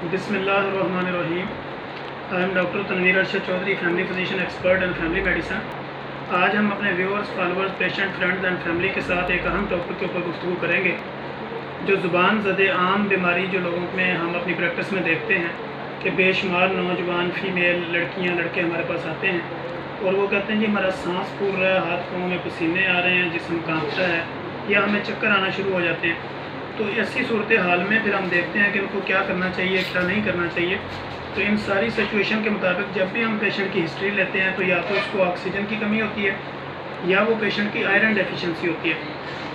بسم اللہ الرحمن الرحیم۔ I am doctor Tanveer Arshad Chaudhry, family physician expert and family medicine. آج ہم اپنے viewers, followers, patient, friends and family کے ساتھ ایک اہم ٹاپک کے اوپر گفتگو کریں گے، جو زبان زدہ عام بیماری جو لوگوں میں ہم اپنی پریکٹس میں دیکھتے ہیں کہ بے شمار نوجوان فیمیل لڑکیاں لڑکے ہمارے پاس آتے ہیں اور وہ کہتے ہیں جی ہمارا سانس پھول رہا ہے، ہاتھ پاؤں میں پسینے آ رہے ہیں، جسم کانپتا ہے یا ہمیں چکر آنا شروع ہو جاتے ہیں۔ تو ایسی صورتحال میں پھر ہم دیکھتے ہیں کہ ان کو کیا کرنا چاہیے، کیا نہیں کرنا چاہیے۔ تو ان ساری سچویشن کے مطابق جب بھی ہم پیشنٹ کی ہسٹری لیتے ہیں تو یا تو اس کو آکسیجن کی کمی ہوتی ہے یا وہ پیشنٹ کی آئرن ڈیفیشنسی ہوتی ہے۔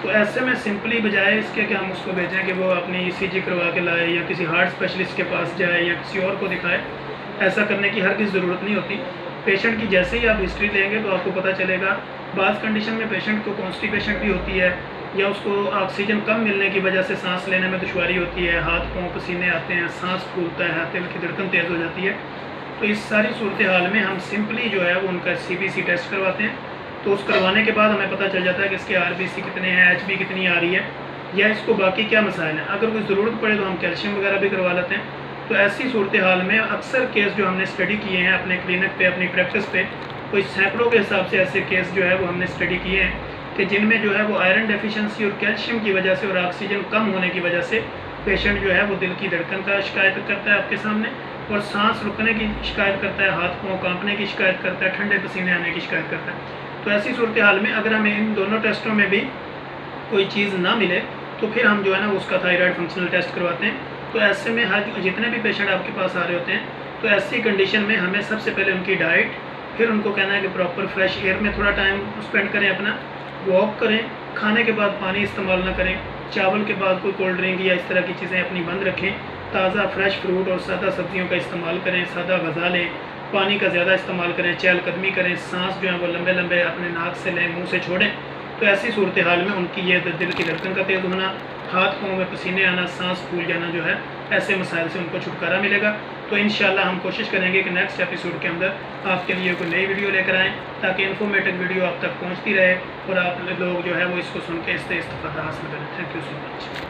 تو ایسے میں سمپلی بجائے اس کے کہ ہم اس کو بھیجیں کہ وہ اپنی ECG کروا کے لائے یا کسی ہارٹ اسپیشلسٹ کے پاس جائے یا کسی اور کو دکھائے، ایسا کرنے کی ہرگز ضرورت نہیں ہوتی۔ پیشنٹ کی جیسے ہی آپ ہسٹری لیں گے تو آپ کو پتہ چلے گا بعض کنڈیشن میں پیشنٹ کو کانسٹیپیشن بھی ہوتی ہے یا اس کو آکسیجن کم ملنے کی وجہ سے سانس لینے میں دشواری ہوتی ہے، ہاتھ پاؤں پسینے آتے ہیں، سانس پھولتا ہے، دل کی دھڑکن تیز ہو جاتی ہے۔ تو اس ساری صورتحال میں ہم سمپلی جو ہے وہ ان کا CBC ٹیسٹ کرواتے ہیں۔ تو اس کروانے کے بعد ہمیں پتہ چل جاتا ہے کہ اس کے RBC کتنے ہیں، HB کتنی آ رہی ہے یا اس کو باقی کیا مسائل ہیں۔ اگر کوئی ضرورت پڑے تو ہم کیلشیم وغیرہ بھی کروا لیتے ہیں۔ تو ایسی صورتحال میں اکثر کیس جو ہم نے اسٹڈی کیے ہیں اپنے کلینک پہ، اپنی پریکٹس پہ، کوئی سینکڑوں کے حساب سے ایسے کیس جو ہے وہ ہم نے اسٹڈی کیے ہیں کہ جن میں جو ہے وہ آئرن ڈیفیشنسی اور کیلشیم کی وجہ سے اور آکسیجن کم ہونے کی وجہ سے پیشنٹ جو ہے وہ دل کی دھڑکن کا شکایت کرتا ہے آپ کے سامنے، اور سانس رکنے کی شکایت کرتا ہے، ہاتھ پاؤں کانپنے کی شکایت کرتا ہے، ٹھنڈے پسینے آنے کی شکایت کرتا ہے۔ تو ایسی صورتحال میں اگر ہمیں ان دونوں ٹیسٹوں میں بھی کوئی چیز نہ ملے تو پھر ہم جو ہے نا اس کا تھائرائڈ فنکشنل ٹیسٹ کرواتے ہیں۔ تو ایسے میں جتنے بھی پیشنٹ آپ کے پاس آ رہے ہوتے ہیں تو ایسی کنڈیشن میں ہمیں سب سے پہلے ان کی ڈائٹ، پھر ان کو کہنا ہے کہ پراپر فریش ایئر میں تھوڑا ٹائم اسپینڈ کریں، اپنا واک کریں، کھانے کے بعد پانی استعمال نہ کریں، چاول کے بعد کوئی کولڈ ڈرنک یا اس طرح کی چیزیں اپنی بند رکھیں، تازہ فریش فروٹ اور سادہ سبزیوں کا استعمال کریں، سادہ غذا لیں، پانی کا زیادہ استعمال کریں، چہل قدمی کریں، سانس جو ہے وہ لمبے لمبے اپنے ناک سے لیں، منہ سے چھوڑیں۔ تو ایسی صورتحال میں ان کی یہ دل کی دھڑکن کا تیز ہونا، ہاتھ پاؤں میں پسینے آنا، سانس پھول جانا جو ہے، ایسے مسائل سے ان کو چھٹکارا ملے گا۔ تو انشاءاللہ ہم کوشش کریں گے کہ نیکسٹ ایپیسوڈ کے اندر آپ کے لیے کوئی نئی ویڈیو لے کر آئیں تاکہ انفارمیٹو ویڈیو آپ تک پہنچتی رہے اور آپ لوگ جو ہے وہ اس کو سن کے اس سے استفادہ حاصل کریں۔ Thank you so much.